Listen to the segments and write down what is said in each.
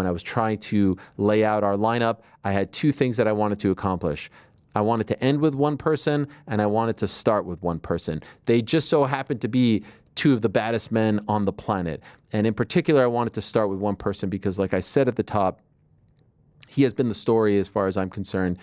When I was trying to lay out our lineup, I had two things that I wanted to accomplish. I wanted to end with one person, and I wanted to start with one person. They just so happened to be two of the baddest men on the planet. And in particular, I wanted to start with one person because, like I said at the top, he has been the story, as far as I'm concerned,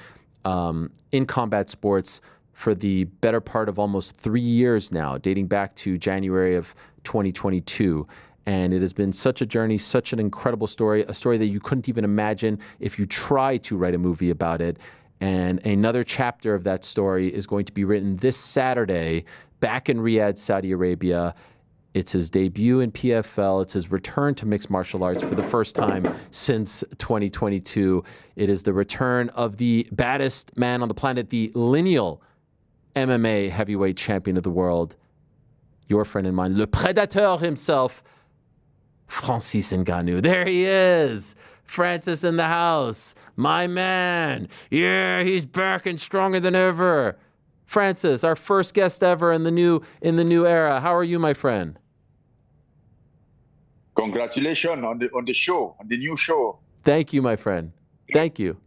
in combat sports for the better part of almost 3 years now, dating back to January of 2022. And it has been such a journey, such an incredible story, a story that you couldn't even imagine if you tried to write a movie about it. And another chapter of that story is going to be written this Saturday back in Riyadh, Saudi Arabia. It's his debut in PFL. It's his return to mixed martial arts for the first time since 2022. It is the return of the baddest man on the planet, the lineal MMA heavyweight champion of the world, your friend and mine, Le Prédateur himself, Francis Ngannou. There he is. Francis in the house. My man. Yeah, he's back and stronger than ever. Francis, our first guest ever in the new era. How are you, my friend? Congratulations on the show, on the new show. Thank you, my friend. Thank you.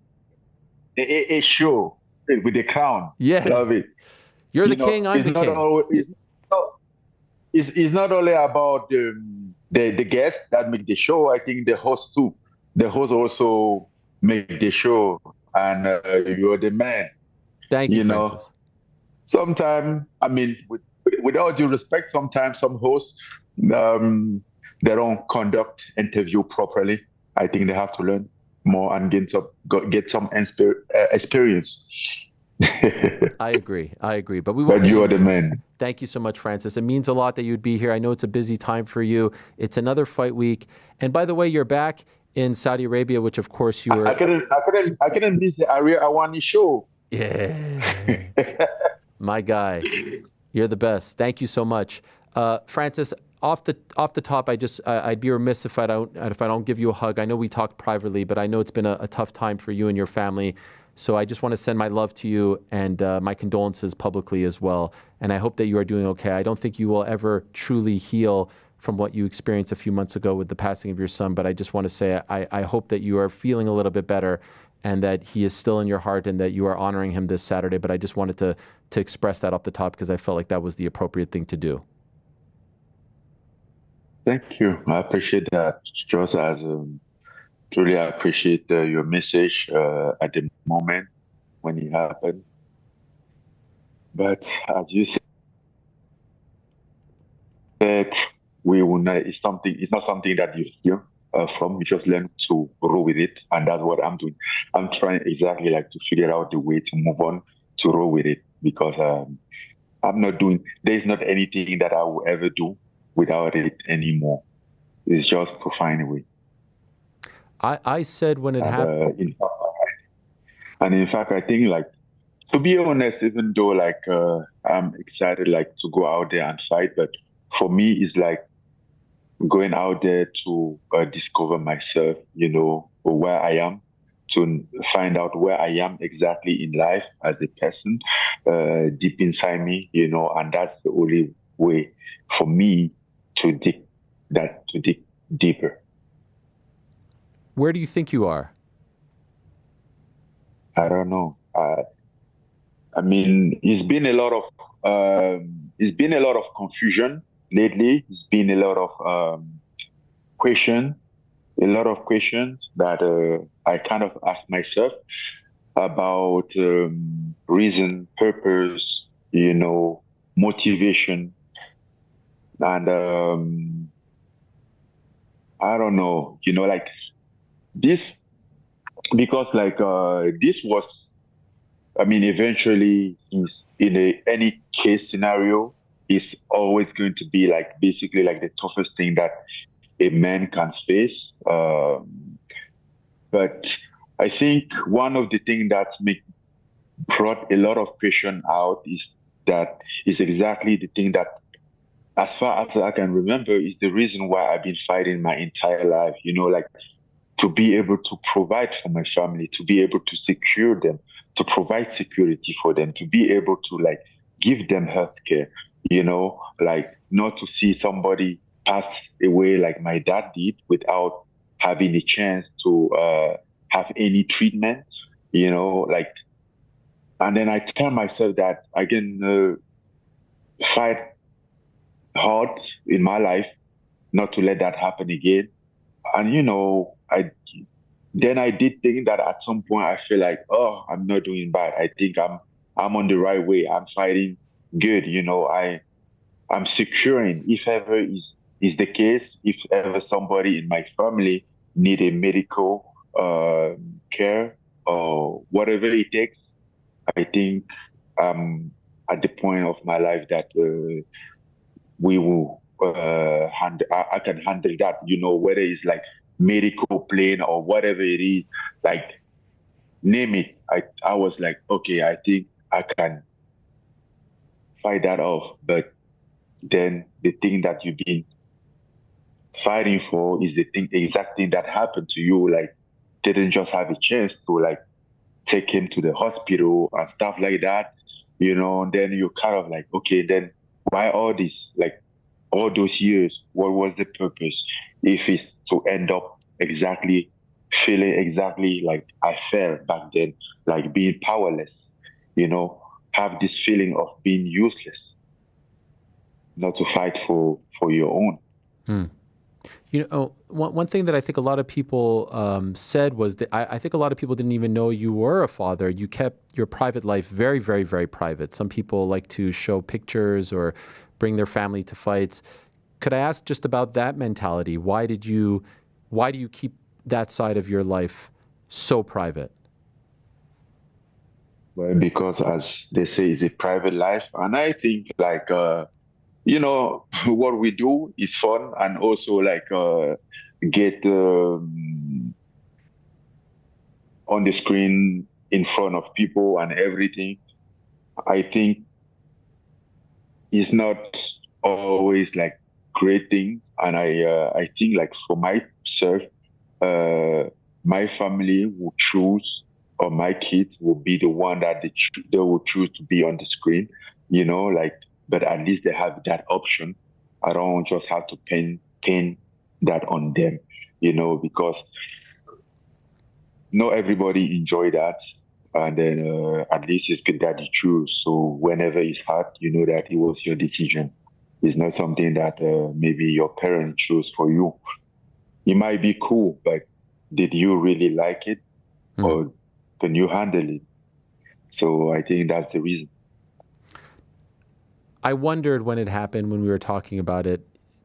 The AA show with the crown. Yes. Love it. You're the king, I'm the king. It's not only about the guests that make the show. I think the host too. The host also make the show, and you're the man. Thank you, Francis. Sometimes, I mean, with all due respect, sometimes some hosts, they don't conduct interview properly. I think they have to learn more and get some experience. I agree. But you are the man. Thank you so much, Francis. It means a lot that you'd be here. I know it's a busy time for you. It's another fight week. And by the way, you're back in Saudi Arabia, which of course you were. I couldn't miss the Ariel Helwani Show. Yeah. My guy. You're the best. Thank you so much. Francis, off the top, I'd be remiss if I don't give you a hug. I know we talked privately, but I know it's been a tough time for you and your family. So I just want to send my love to you and my condolences publicly as well. And I hope that you are doing okay. I don't think you will ever truly heal from what you experienced a few months ago with the passing of your son. But I just want to say I hope that you are feeling a little bit better and that he is still in your heart and that you are honoring him this Saturday. But I just wanted to express that off the top because I felt like that was the appropriate thing to do. Thank you. I appreciate that. Just as truly I appreciate your message at the moment when it happened. But as you said, we will not, it's not something that you hear from. You just learn to roll with it. And that's what I'm doing. I'm trying exactly like to figure out the way to move on, to roll with it, because there's not anything that I will ever do without it anymore. It's just to find a way. I said when it happened. And in fact, I think like, to be honest, even though like I'm excited like to go out there and fight, but for me it's like going out there to discover myself, where I am, to find out where I am exactly in life as a person, deep inside me, and that's the only way for me to dig deeper. Where do you think you are? I don't know. I mean, it's been a lot of confusion lately. It's been a lot of questions that I kind of ask myself about reason, purpose, motivation, and I don't know, like this, because like this was, I mean, eventually in any case scenario, is always going to be like basically like the toughest thing that a man can face. But I think one of the things that brought a lot of question out is exactly the thing that, as far as I can remember, is the reason why I've been fighting my entire life, like to be able to provide for my family, to be able to secure them, to provide security for them, to be able to like give them healthcare, like not to see somebody pass away like my dad did without having a chance to have any treatment, like, and then I tell myself that I can fight hard in my life not to let that happen again. And I did think that at some point I feel like, oh, I'm not doing bad. I think I'm on the right way. I'm fighting good. I'm securing if ever is the case, if ever somebody in my family need a medical care or whatever it takes, I think at the point of my life that we will I can handle that, whether it's like medical plane or whatever it is, like name it. I was like, okay, I think I can fight that off. But then the thing that you've been fighting for is the exact thing that happened to you. Like, didn't just have a chance to like take him to the hospital and stuff like that, and then you're kind of like, okay, then why all this? Like, all those years, what was the purpose? If it's to end up exactly feeling exactly like I felt back then, like being powerless, have this feeling of being useless, not to fight for your own. Hmm. One thing that I think a lot of people said was that I think a lot of people didn't even know you were a father. You kept your private life very, very, very private. Some people like to show pictures or bring their family to fights. Could I ask just about that mentality? Why do you keep that side of your life so private? Well, because as they say, it's a private life. And I think like, what we do is fun and also like get on the screen in front of people and everything. I think it's not always like great things. And I think like for myself, uh, my family will choose, or my kids will be the one that they will choose to be on the screen, like, but at least they have that option. I don't just have to pin that on them, because not everybody enjoy that. And then at least it's good that you choose. So whenever it's hard, you know that it was your decision. It's not something that maybe your parents choose for you. It might be cool, but did you really like it, or can you handle it? So I think that's the reason. I wondered when it happened, when we were talking about it.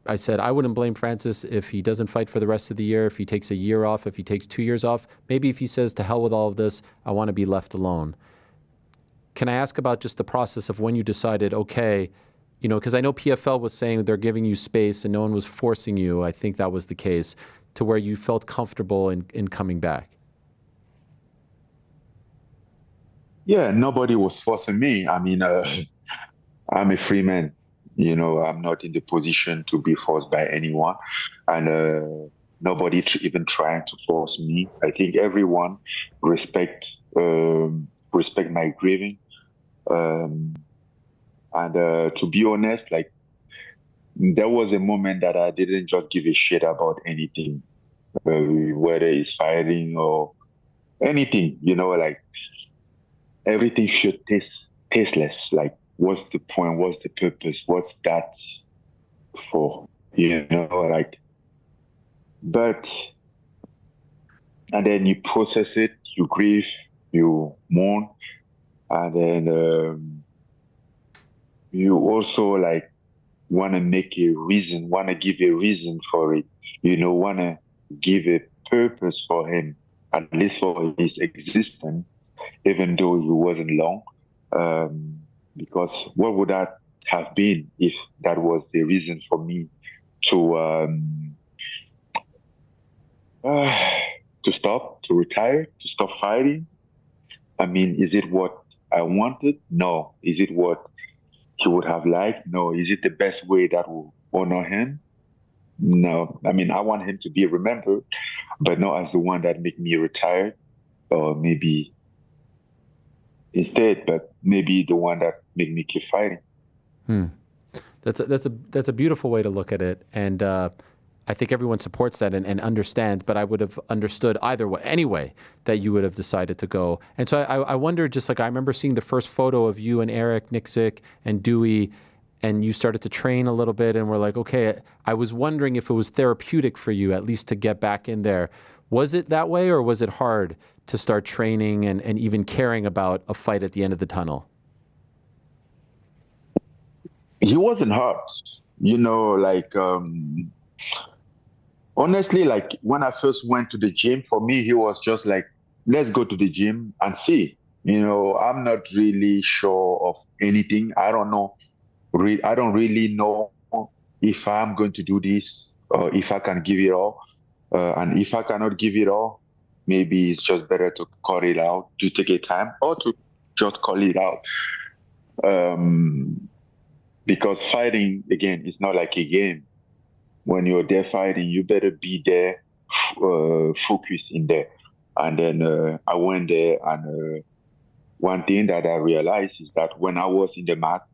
I said, I wouldn't blame Francis if he doesn't fight for the rest of the year, if he takes a year off, if he takes 2 years off. Maybe if he says, to hell with all of this, I want to be left alone. Can I ask about just the process of when you decided, okay, because I know PFL was saying they're giving you space and no one was forcing you. I think that was the case, to where you felt comfortable in coming back. Yeah, nobody was forcing me. I mean, I'm a free man. I'm not in the position to be forced by anyone, and nobody even trying to force me. I think everyone respect respect my grieving, um, and to be honest, like there was a moment that I didn't just give a shit about anything, whether it's fighting or anything. Like everything should taste tasteless. Like, what's the point? What's the purpose? What's that for? Like, but, and then you process it, you grieve, you mourn, and then you also like want to want to give a reason for it, want to give a purpose for him, at least for his existence, even though he wasn't long. Um, because what would that have been if that was the reason for me to uh, to stop, to retire, to stop fighting? I mean, is it what I wanted? No. Is it what he would have liked? No. Is it the best way that will honor him? No. I mean, I want him to be remembered, but not as the one that made me retire, or maybe instead, but maybe the one that made me keep fighting. That's a beautiful way to look at it. And I think everyone supports that and understands, but I would have understood either way, anyway, that you would have decided to go. And so I wonder, just like I remember seeing the first photo of you and Eric Nixick and Dewey, and you started to train a little bit, and we're like, okay, I was wondering if it was therapeutic for you, at least to get back in there. Was it that way, or was it hard to start training and even caring about a fight at the end of the tunnel? He wasn't hurt, like honestly, like when I first went to the gym, for me, he was just like, let's go to the gym and see. I'm not really sure of anything. I don't know. I don't really know if I'm going to do this or if I can give it all. And if I cannot give it all, maybe it's just better to cut it out, to take a time, or to just call it out. Because fighting, again, is not like a game. When you're there fighting, you better be there, focused in there. And then I went there, and one thing that I realized is that when I was in the mat,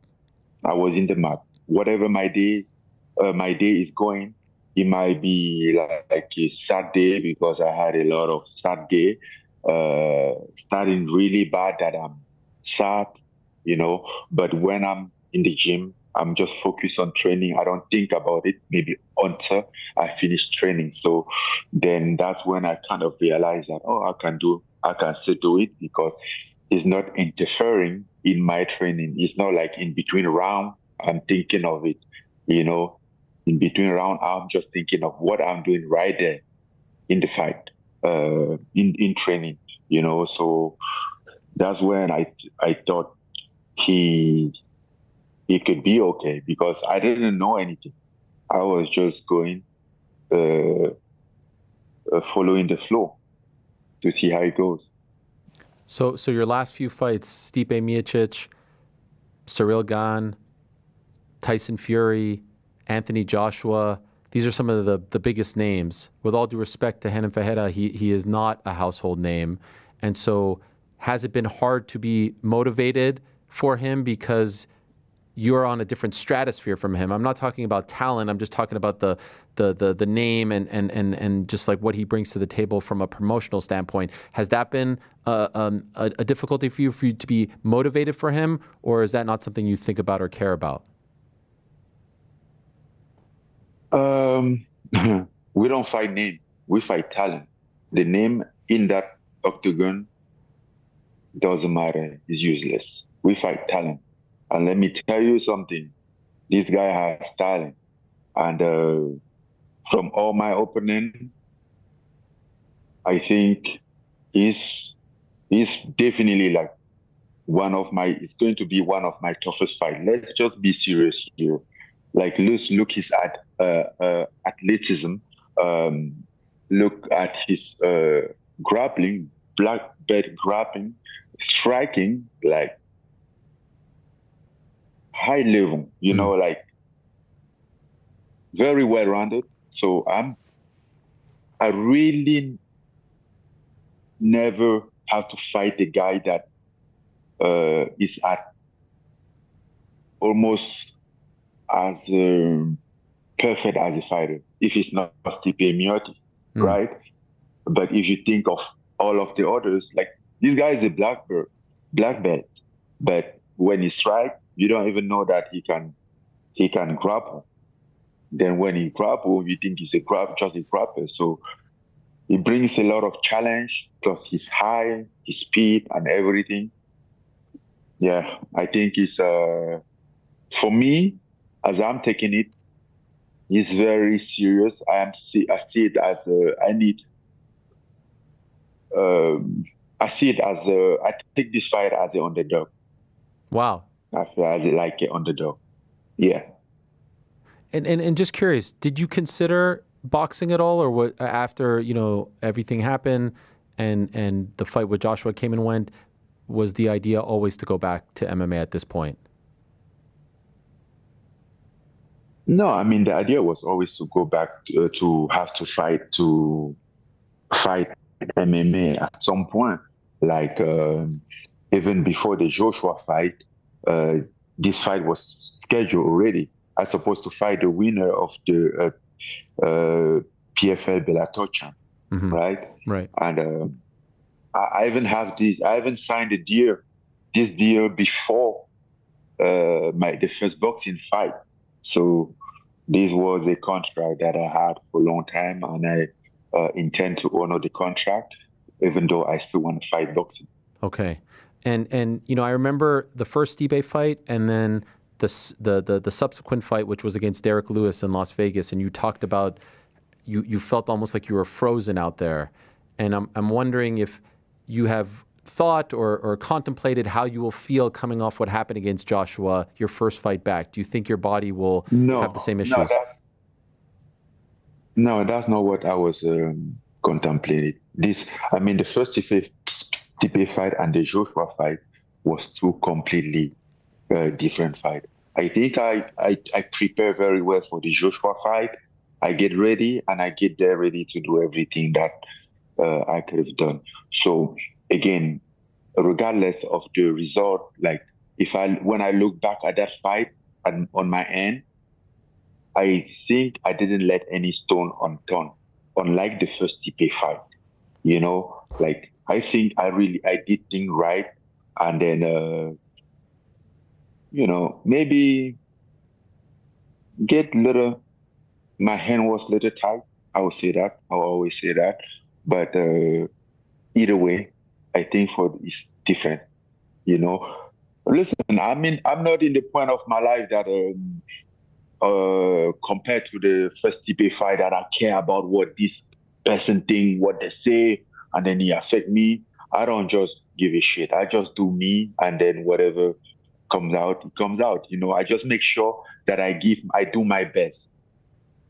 I was in the mat. Whatever my day is going, it might be like a sad day because I had a lot of sad day, starting really bad that I'm sad, But when I'm in the gym, I'm just focused on training. I don't think about it maybe until I finish training. So then that's when I kind of realized that, oh, I can still do it because it's not interfering in my training. It's not like in between round, I'm thinking of it, In between round, I'm just thinking of what I'm doing right there in the fight, in training, So that's when I thought he could be okay because I didn't know anything. I was just going, following the flow to see how it goes. So your last few fights, Stipe Miocic, Cyril Gane, Tyson Fury, Anthony Joshua, these are some of the biggest names. With all due respect to Renan Ferreira, he is not a household name. And so has it been hard to be motivated for him because you're on a different stratosphere from him? I'm not talking about talent. I'm just talking about the name and just like what he brings to the table from a promotional standpoint. Has that been a difficulty for you to be motivated for him, or is that not something you think about or care about? We don't fight name. We fight talent. The name in that octagon doesn't matter. It's useless. We fight talent. And let me tell you something. This guy has talent. And from all my opponents, I think he's definitely like it's going to be one of my toughest fights. Let's just be serious here. Like, let's look his athleticism, look at his grappling, black belt grappling, striking, like high level, like very well rounded. So I really never have to fight a guy that is at almost as perfect as a fighter, if it's not Stipe Miocic, right? But if you think of all of the others, like this guy is a black belt, but when he strikes, you don't even know that he can grapple. Then when he grapple, you think he's just a grappler. So he brings a lot of challenge, plus his height, his speed, and everything. Yeah, I think it's for me, as I'm taking it, it's very serious. I see it as I see it as I take this fight as an underdog. Wow. I feel as like an underdog. Yeah. And just curious, did you consider boxing at all, or what after everything happened and the fight with Joshua came and went? Was the idea always to go back to MMA at this point? No, I mean the idea was always to go back to have to fight MMA at some point. Like even before the Joshua fight, this fight was scheduled already. I supposed to fight the winner of the PFL Bellator champ, Hmm. right? Right. And I even have this. I even signed this deal before the first boxing fight. So this was a contract that I had for a long time, and I intend to honor the contract, even though I still want to fight boxing. Okay. And I remember the first Stipe fight and then the subsequent fight, which was against Derek Lewis in Las Vegas, and you talked about you felt almost like you were frozen out there. And I'm wondering if you have thought or contemplated how you will feel coming off what happened against Joshua, your first fight back. Do you think your body will have the No, same no, issues? that's not what I was contemplating. I mean, the first Stipe fight and the Joshua fight was two completely different fight. I think I prepare very well for the Joshua fight. I get ready and I get there ready to do everything that I could have done. So again, regardless of the result, like when I look back at that fight and on my end, I think I didn't let any stone unturned, unlike the first TP fight. Like I think I did things right, and then maybe get little. My hand was little tight. I will say that. I will always say that. But either way, I think for it's different. You know, listen. I mean, I'm not in the point of my life that compared to the first TP fight that I care about what this person think, what they say, and then it affect me. I don't just give a shit. I just do me, and then whatever comes out, it comes out. I just make sure that I do my best,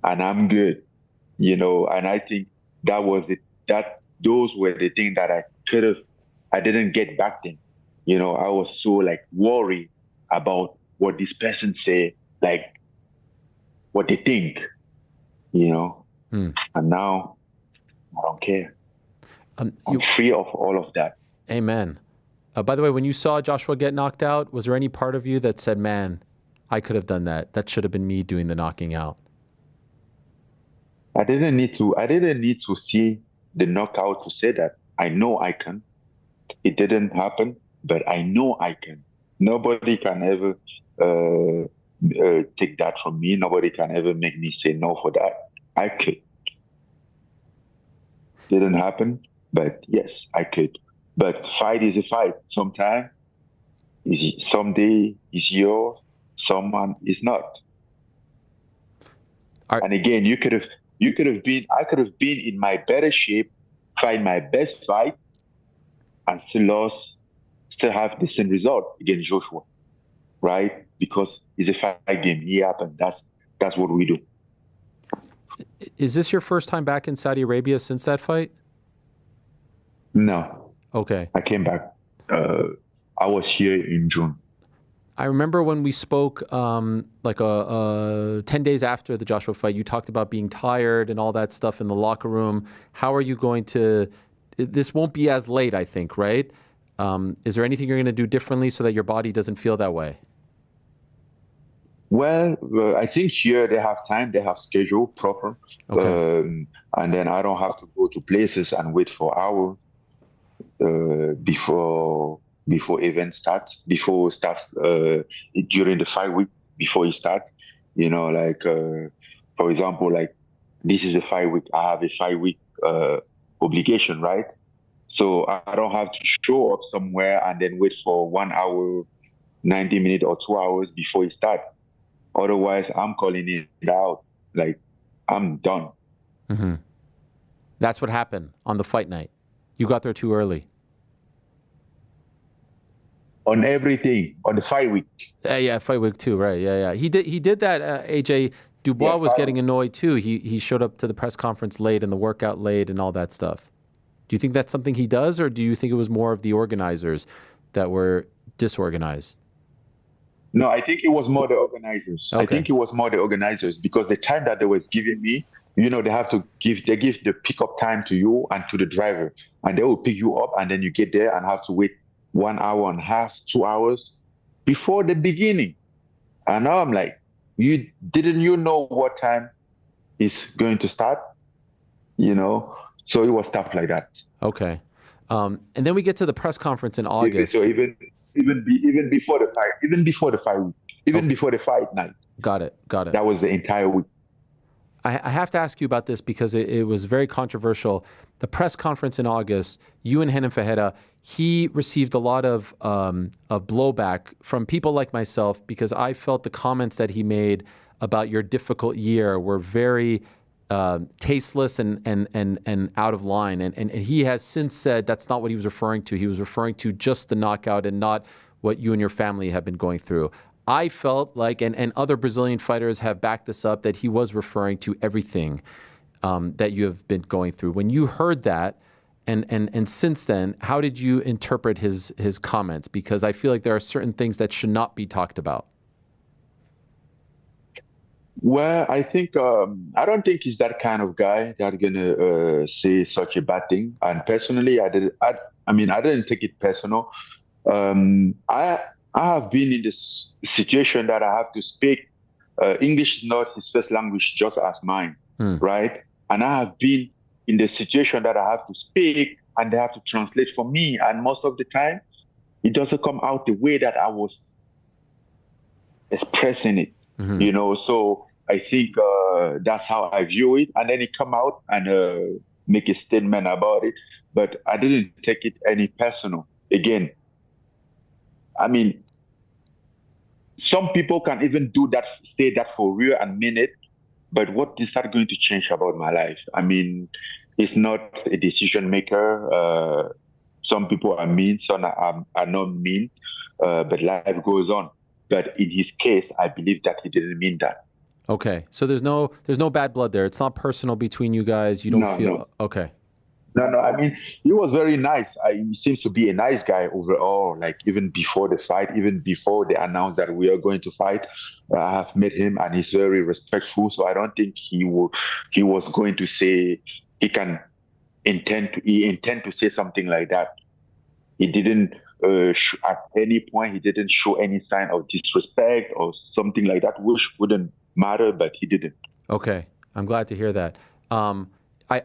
and I'm good. And I think that was it. Those were the things that I didn't get back then. I was so like worried about what this person say, like what they think, you know. Hmm. And now I don't care. Um, I'm you, free of all of that. Amen. By the way, when you saw Joshua get knocked out, was there any part of you that said, man, I could have done that? That should have been me doing the knocking out. I didn't need to see the knockout to say that. I know I can. It didn't happen, but I know I can. Nobody can ever take that from me. Nobody can ever make me say no for that. I could. Didn't happen, but yes, I could. But fight is a fight. Someday is yours, someone is not. Are, And again, I could have been in my better shape, fight my best fight, and still lost, still have the same result against Joshua, right? Because it's a fight game. It happened. That's what we do. is this your first time back in Saudi Arabia since that fight? No, Okay. I came back. I was here in June. I remember when we spoke, like 10 days after the Joshua fight, you talked about being tired and all that stuff in the locker room. How are you going to, this won't be as late, I think, right? Is there anything you're going to do differently so that your body doesn't feel that way? Well, I think here they have time, they have schedule proper, Okay. and then I don't have to go to places and wait for hours before event starts, before it starts during the 5 week before it starts. Like for example, like this is a 5 week. I have a 5 week obligation, right? So I don't have to show up somewhere and then wait for 1 hour, 90 minutes or 2 hours before it starts. Otherwise, I'm calling it out. Like I'm done. Hmm. That's what happened on the fight night. You got there too early. On everything on the 5 week. Yeah, fight week two, right? Yeah. He did that. AJ Dubois Yeah, was getting annoyed too. He showed up to the press conference late and the workout late and all that stuff. Do you think that's something he does, or do you think it was more of the organizers that were disorganized? No, I think it was more the organizers. I Okay. think it was more the organizers because the time that they was giving me, they give the pickup time to you and to the driver, and they will pick you up, and then you get there and have to wait 1 hour and a half, 2 hours before the beginning. And now I'm like, you know what time is going to start, you know. So it was stuff like that. Okay. And then we get to the press conference in August. So even before the fight, even Okay. before the fight night, Got it. Got it. that was the entire week. I have to ask you about this because it was very controversial. The press conference in August, you and Renan Ferreira, he received a lot of blowback from people like myself because I felt the comments that he made about your difficult year were very tasteless and out of line. And he has since said that's not what he was referring to. He was referring to just the knockout and not what you and your family have been going through. I felt like, and other Brazilian fighters have backed this up, that he was referring to everything that you have been going through. When you heard that, and since then, how did you interpret his comments? Because I feel like there are certain things that should not be talked about. Well, I think I don't think he's that kind of guy that's gonna say such a bad thing. And personally, I mean, I didn't take it personal. Um, I I have been in this situation that I have to speak. English is not his first language, just as mine, Hmm. right? And I have been in the situation that I have to speak, and they have to translate for me. And most of the time, it doesn't come out the way that I was expressing it, Hmm. you know. So I think that's how I view it. And then he come out and make a statement about it, but I didn't take it any personal. Again, I mean, some people can even do that, say that for real and mean it. But what is that going to change about my life? I mean, it's not a decision maker. Some people are mean, some are not mean, but life goes on. But in his case, I believe that he didn't mean that. Okay, so there's no bad blood there. It's not personal between you guys. You don't No, no. feel okay. No, no. I mean, he was very nice. He seems to be a nice guy overall. Like even before the fight, even before they announced that we are going to fight, I have met him and he's very respectful. So I don't think he was going to say he can he intend to say something like that. He didn't at any point he didn't show any sign of disrespect or something like that, which wouldn't matter, but he didn't. Okay, I'm glad to hear that.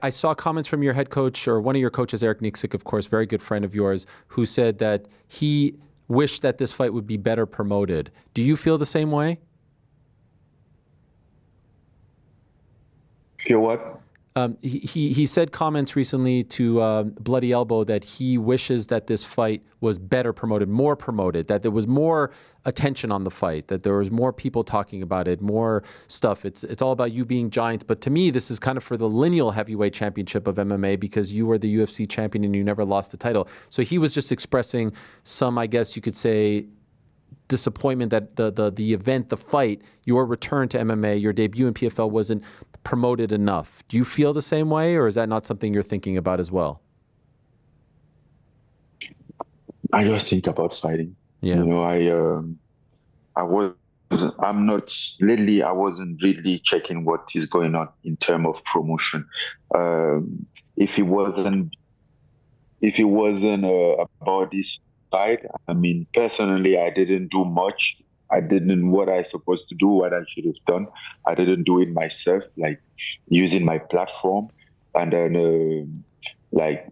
I saw comments from your head coach or one of your coaches, Eric Nixick, of course, very good friend of yours, who said that he wished that this fight would be better promoted. Do you feel the same way? Feel what? He said comments recently to Bloody Elbow that he wishes that this fight was better promoted, more promoted, that there was more attention on the fight, that there was more people talking about it, more stuff. It's all about you being giants. But to me, this is kind of for the lineal heavyweight championship of MMA because you were the UFC champion and you never lost the title. So he was just expressing some, I guess you could say, disappointment that the event, the fight, your return to MMA, your debut in PFL wasn't promoted enough. Do you feel the same way, or is that not something you're thinking about as well? I just think about fighting. Yeah. You know, I was I'm not lately. I wasn't really checking what is going on in terms of promotion. Um, if it wasn't about this fight, I mean, personally, I didn't do much. I didn't what I supposed to do, what I should have done. I didn't do it myself, like using my platform, and then like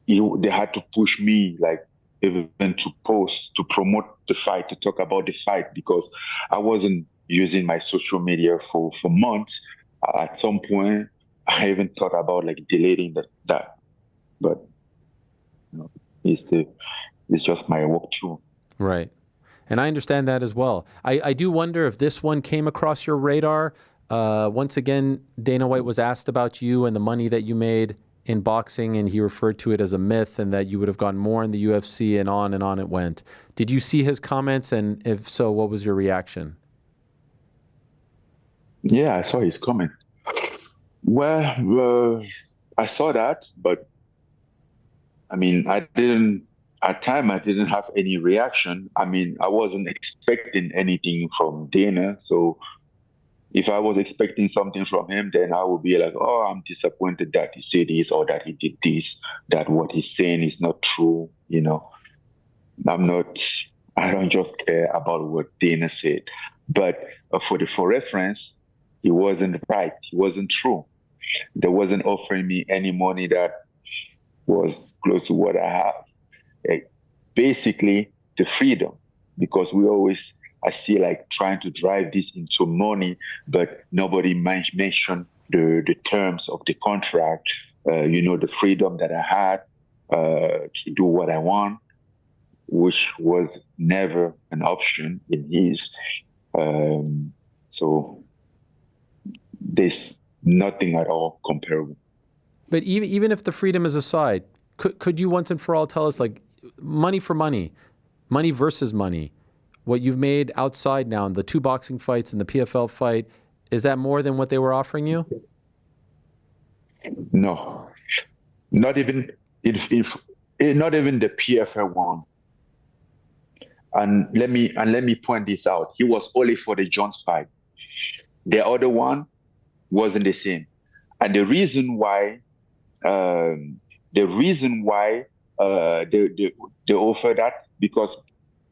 they had to push me like even to post to promote the fight to talk about the fight because I wasn't using my social media for months. At some point I even thought about like deleting that, but you know, it's the it's just my work too. Right. And I understand that as well. I do wonder if this one came across your radar. Once again, Dana White was asked about you and the money that you made in boxing, and he referred to it as a myth and that you would have gone more in the UFC, and on it went. Did you see his comments? And if so, what was your reaction? Yeah, I saw his comment. Well, I saw that, but I mean, I didn't, at time, I didn't have any reaction. I mean, I wasn't expecting anything from Dana. So if I was expecting something from him, then I would be like, oh, I'm disappointed that he said this or that he did this, that what he's saying is not true. You know, I'm not, I don't just care about what Dana said. But for reference, It wasn't right. It wasn't true. They wasn't offering me any money that was close to what I have. Basically, the freedom, because we always, I see like trying to drive this into money, but nobody mentioned the terms of the contract, the freedom that I had to do what I want, which was never an option in his. So there's nothing at all comparable. But even if the freedom is aside, could you once and for all tell us, like, money for money, money versus money, what you've made outside now in the 2 boxing fights and the PFL fight, is that more than what they were offering you? No, not even if not even the PFL one. And let me point this out. He was only for the Jones fight. The other one wasn't the same. And the reason why they offer that, because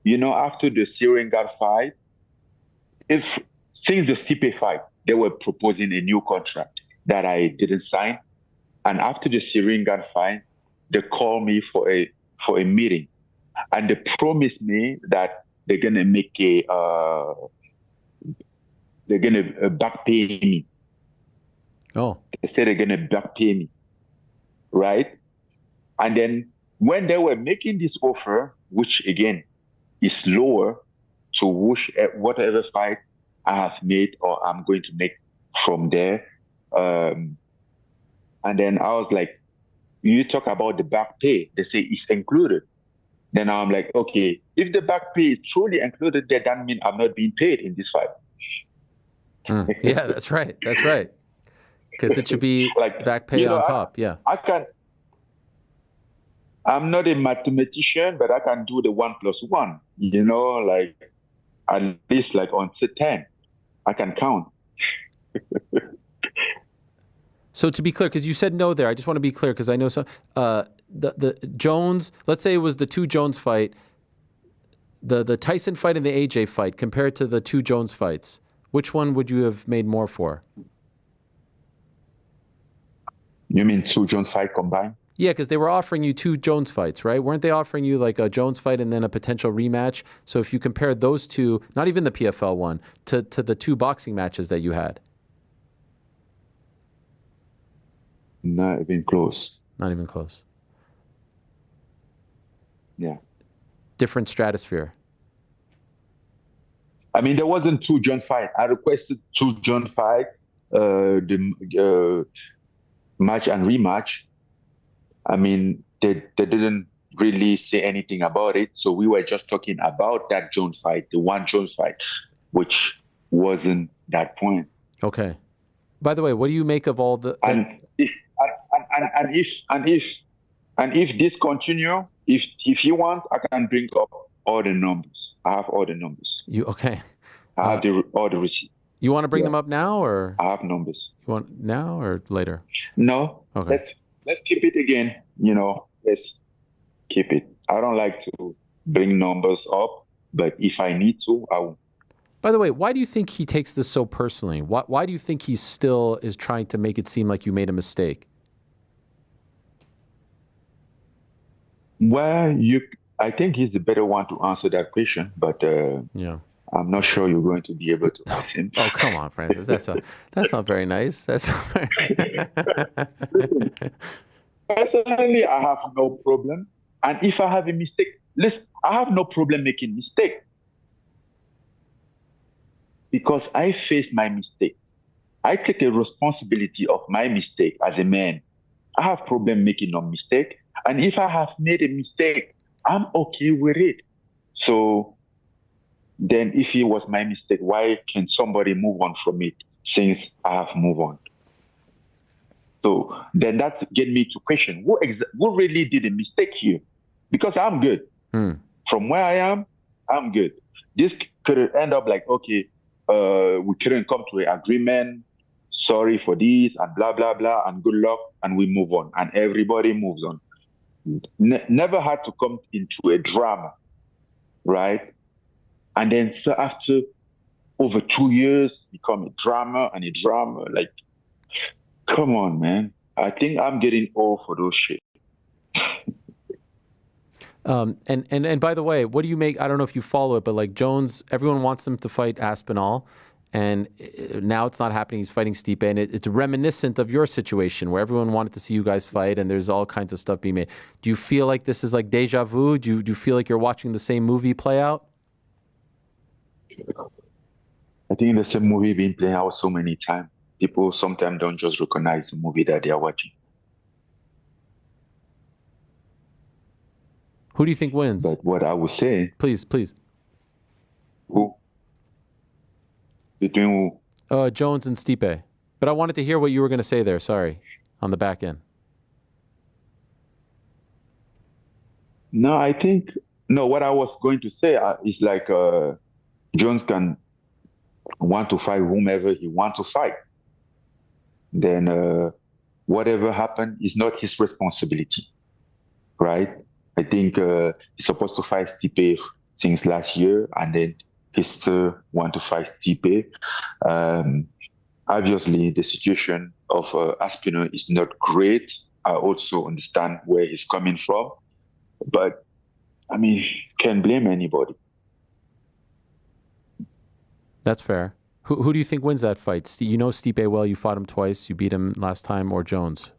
after the Syringa fight, since the Stipe fight, they were proposing a new contract that I didn't sign. And after the Syringa fight, they called me for a meeting, and they promised me that they're gonna make they're gonna back pay me. Oh, they said they're gonna back pay me, right? And then when they were making this offer, which again is lower to whatever fight I have made or I'm going to make from there, and then I was like, you talk about the back pay, they say it's included. Then I'm like, okay, if the back pay is truly included, then that means I'm not being paid in this fight. Yeah, that's right. That's right. Because it should be like back pay on top. Yeah. I'm not a mathematician, but I can do the 1 + 1, like at least like on 10, I can count. So to be clear, because you said no there, I just want to be clear because I know some the Jones. Let's say it was the 2 Jones fight, the Tyson fight and the AJ fight compared to the 2 Jones fights. Which one would you have made more for? You mean 2 Jones fight combined? Yeah, because they were offering you 2 Jones fights, right? Weren't they offering you like a Jones fight and then a potential rematch? So if you compare those 2, not even the PFL one, to the 2 boxing matches that you had. Not even close. Not even close. Yeah. Different stratosphere. I mean, there wasn't 2 Jones fight. I requested 2 Jones fight, the match and rematch. I mean, they didn't really say anything about it. So we were just talking about that Jones fight, the 1 Jones fight, which wasn't that point. Okay. By the way, what do you make of all the? And if this continue, if you want, I can bring up all the numbers. I have all the numbers. Okay? I have all the receipts. You want to bring them up now, or I have numbers. You want now or later? No. Okay. Let's keep it again. Let's keep it. I don't like to bring numbers up, but if I need to, I will. By the way, why do you think he takes this so personally? Why do you think he still is trying to make it seem like you made a mistake? Well, I think he's the better one to answer that question, but yeah, I'm not sure you're going to be able to ask him. Oh, come on, Francis. That's not very nice. That's Personally, I have no problem. And if I have a mistake, listen, I have no problem making mistake. Because I face my mistakes. I take a responsibility of my mistake as a man. I have problem making no mistake. And if I have made a mistake, I'm okay with it. So then if it was my mistake, why can somebody move on from it since I have moved on? So then that get me to question, who really did a mistake here? Because I'm good. From where I am, I'm good. This could end up like, okay, we couldn't come to an agreement. Sorry for this and blah, blah, blah, and good luck. And we move on. And everybody moves on. Never had to come into a drama, right? And then so after over 2 years become a drama and a drama. Like, come on, man. I think I'm getting old for those shit. And by the way, what do you make? I don't know if you follow it, but like Jones, everyone wants him to fight Aspinall, and now it's not happening. He's fighting Stipe, and it's reminiscent of your situation where everyone wanted to see you guys fight, and there's all kinds of stuff being made. Do you feel like this is like deja vu? Do you feel like you're watching the same movie play out? I think the same movie been playing out so many times. People sometimes don't just recognize the movie that they are watching. Who do you think wins? But what I would say, Please. who between who? Jones and Stipe. But I wanted to hear what you were going to say there. Sorry, on the back end. No, I think no. What I was going to say is like Jones can want to fight whomever he wants to fight. Then whatever happened is not his responsibility, right? I think he's supposed to fight Stipe since last year, and then he still want to fight Stipe. Obviously, the situation of Aspinall is not great. I also understand where he's coming from, but I mean, can't blame anybody. That's fair. Who do you think wins that fight? You know Stipe well. You fought him twice. You beat him last time, or Jones?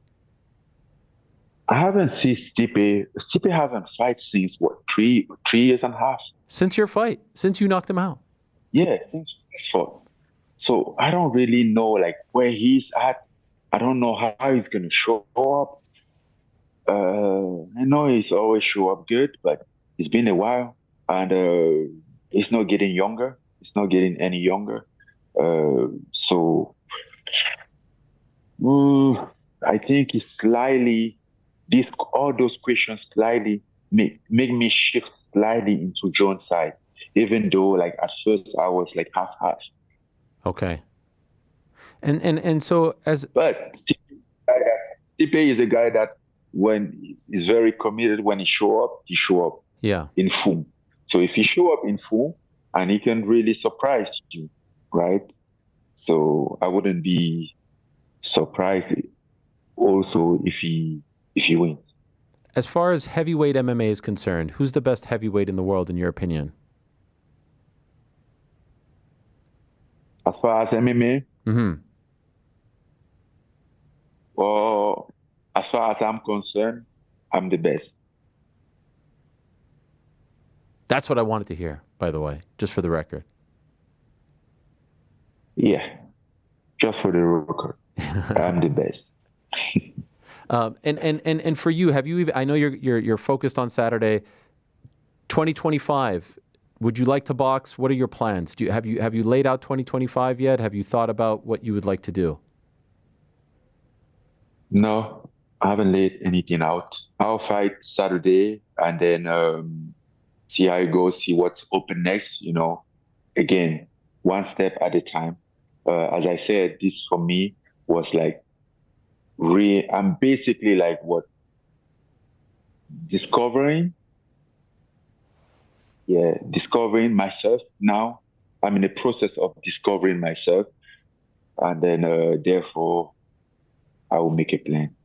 I haven't seen Stipe. Stipe haven't fight since what, 3 years and a half? Since your fight, since you knocked him out. Yeah, since his fight. So I don't really know like where he's at. I don't know how he's gonna show up. I know he's always show up good, but it's been a while, and he's not getting younger. He's not getting any younger. So I think it's slightly all those questions slightly make me shift slightly into Jones' side, even though like at first I was like half. Okay. And so But Stipe is a guy that when he's very committed, when he show up yeah. in full. So if he show up in full, and he can really surprise you, right? So I wouldn't be surprised also if he wins. As far as heavyweight MMA is concerned, who's the best heavyweight in the world in your opinion? As far as MMA, or as far as I'm concerned, I'm the best. That's what I wanted to hear, by the way, just for the record. Yeah, just for the record, I'm the best. And for you, have you even, I know you're focused on Saturday, 2025. Would you like to box? What are your plans? Have you laid out 2025 yet? Have you thought about what you would like to do? No, I haven't laid anything out. I'll fight Saturday and then see how it goes, see what's open next, again, one step at a time. As I said, this for me was like, I'm basically like discovering myself now. I'm in the process of discovering myself, and then therefore I will make a plan.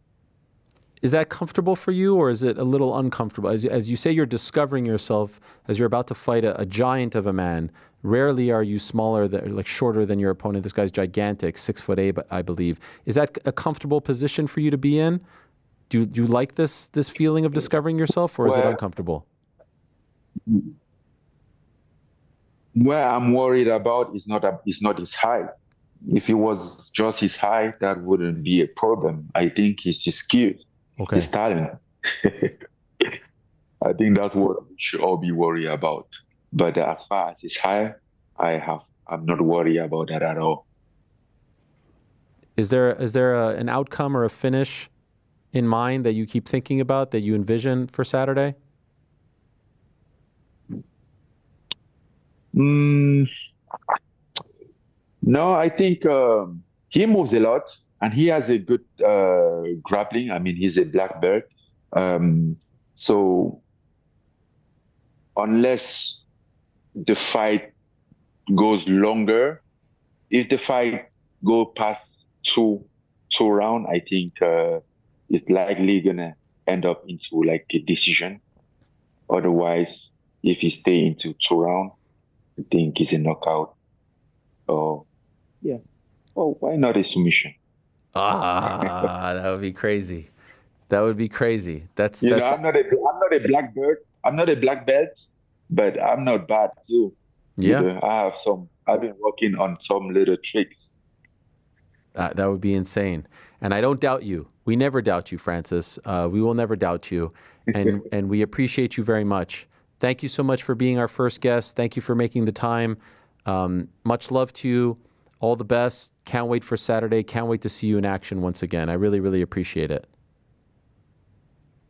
Is that comfortable for you, or is it a little uncomfortable? As you say, you're discovering yourself as you're about to fight a giant of a man. Rarely are you shorter than your opponent. This guy's gigantic, 6'8", I believe. Is that a comfortable position for you to be in? Do you like this feeling of discovering yourself, or is it uncomfortable? Where I'm worried about is not his height. If it was just his height, that wouldn't be a problem. I think it's his skill, his talent. I think that's what we should all be worried about. But as far as his height, I'm not worried about that at all. Is there an outcome or a finish in mind that you keep thinking about, that you envision for Saturday? No, I think he moves a lot and he has a good grappling. I mean, he's a black belt. So unless the fight goes longer, if the fight go past two round, I think it's likely gonna end up into like a decision. Otherwise, if he stay into 2 round, I think it's a knockout. Or yeah, oh, why not a submission? That would be crazy. That would be crazy. That's You know, that's I'm not a black belt. I'm not a black belt, but I'm not bad too. You yeah. know, I've been working on some little tricks. That would be insane. And I don't doubt you. We never doubt you, Francis. We will never doubt you. And we appreciate you very much. Thank you so much for being our first guest. Thank you for making the time. Much love to you. All the best. Can't wait for Saturday. Can't wait to see you in action once again. I really, really appreciate it.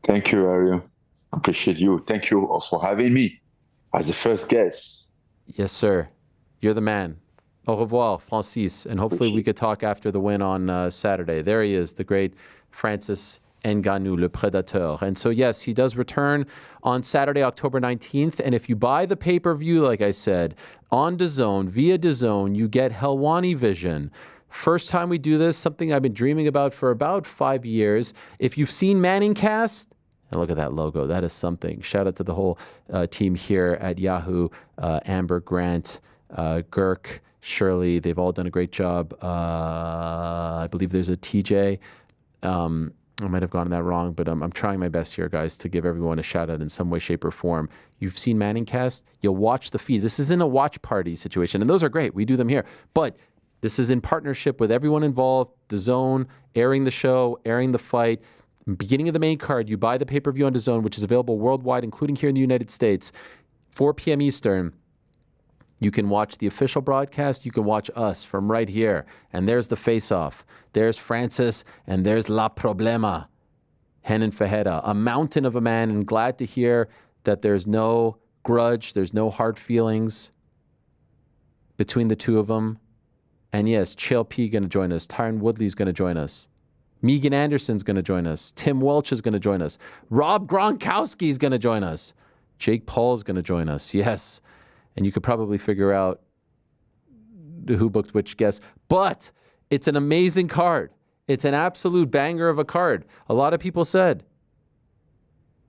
Thank you, Ariel. Appreciate you. Thank you for having me as the first guest. Yes, sir. You're the man. Au revoir, Francis. And hopefully we could talk after the win on Saturday. There he is, the great Francis Ngannou, le Prédateur. And so, yes, he does return on Saturday, October 19th. And if you buy the pay-per-view, like I said, on DAZN, via DAZN, you get Helwani Vision. First time we do this, something I've been dreaming about for about 5 years. If you've seen Manning Cast, and look at that logo. That is something. Shout out to the whole team here at Yahoo, Amber, Grant, Girk, Shirley. They've all done a great job. I believe there's a TJ. I might have gotten that wrong, but I'm trying my best here, guys, to give everyone a shout out in some way, shape, or form. You've seen Manning Cast. You'll watch the feed. This isn't a watch party situation, and those are great. We do them here. But this is in partnership with everyone involved, DAZN, airing the show, airing the fight. Beginning of the main card, you buy the pay-per-view on DAZN, which is available worldwide, including here in the United States, 4 p.m. Eastern. You can watch the official broadcast. You can watch us from right here. And there's the face-off. There's Francis, and there's La Problema, Renan Ferreira, a mountain of a man, and glad to hear that there's no grudge, there's no hard feelings between the two of them. And yes, Chael P going to join us. Tyron Woodley's going to join us. Megan Anderson's going to join us. Tim Welch is going to join us. Rob Gronkowski is going to join us. Jake Paul's going to join us. Yes. And you could probably figure out who booked which guest. But it's an amazing card. It's an absolute banger of a card. A lot of people said,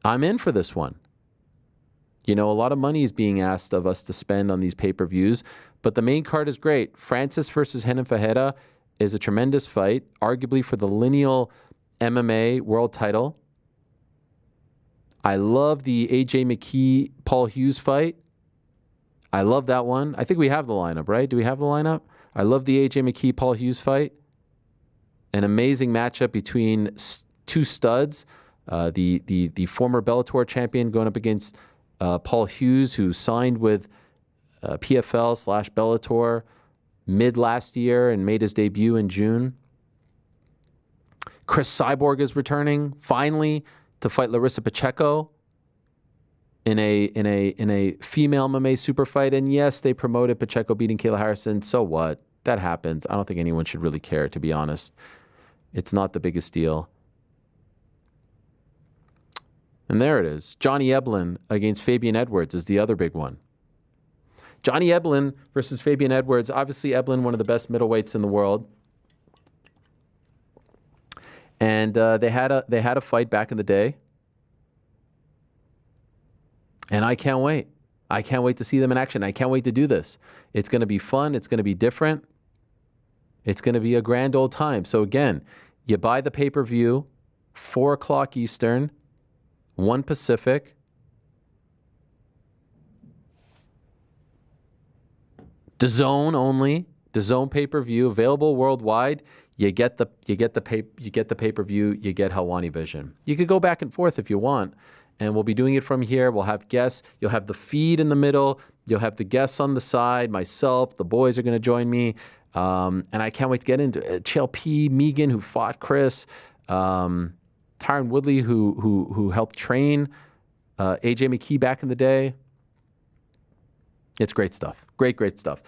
I'm in for this one. You know, a lot of money is being asked of us to spend on these pay-per-views, but the main card is great. Francis versus Renan Ferreira is a tremendous fight, arguably for the lineal MMA world title. I love the AJ McKee, Paul Hughes fight. I love that one. I think we have the lineup, right? Do we have the lineup? I love the AJ McKee, Paul Hughes fight. An amazing matchup between two studs. The former Bellator champion going up against Paul Hughes, who signed with PFL/Bellator mid last year and made his debut in June. Chris Cyborg is returning finally to fight Larissa Pacheco in a female MMA super fight. And yes, they promoted Pacheco beating Kayla Harrison. So what? That happens. I don't think anyone should really care, to be honest. It's not the biggest deal. And there it is. Johnny Eblen against Fabian Edwards is the other big one. Johnny Eblen versus Fabian Edwards. Obviously, Eblen, one of the best middleweights in the world. And they had a fight back in the day. And I can't wait. I can't wait to see them in action. I can't wait to do this. It's going to be fun. It's going to be different. It's going to be a grand old time. So again, you buy the pay-per-view, 4 o'clock Eastern, 1 Pacific. DAZN only. DAZN pay-per-view available worldwide. You get the pay-per-view. You get Helwani Vision. You could go back and forth if you want, and we'll be doing it from here. We'll have guests. You'll have the feed in the middle. You'll have the guests on the side. Myself, the boys are going to join me, and I can't wait to get into Chael P. Megan, who fought Chris, Tyron Woodley, who helped train AJ McKee back in the day. It's great stuff. Great stuff.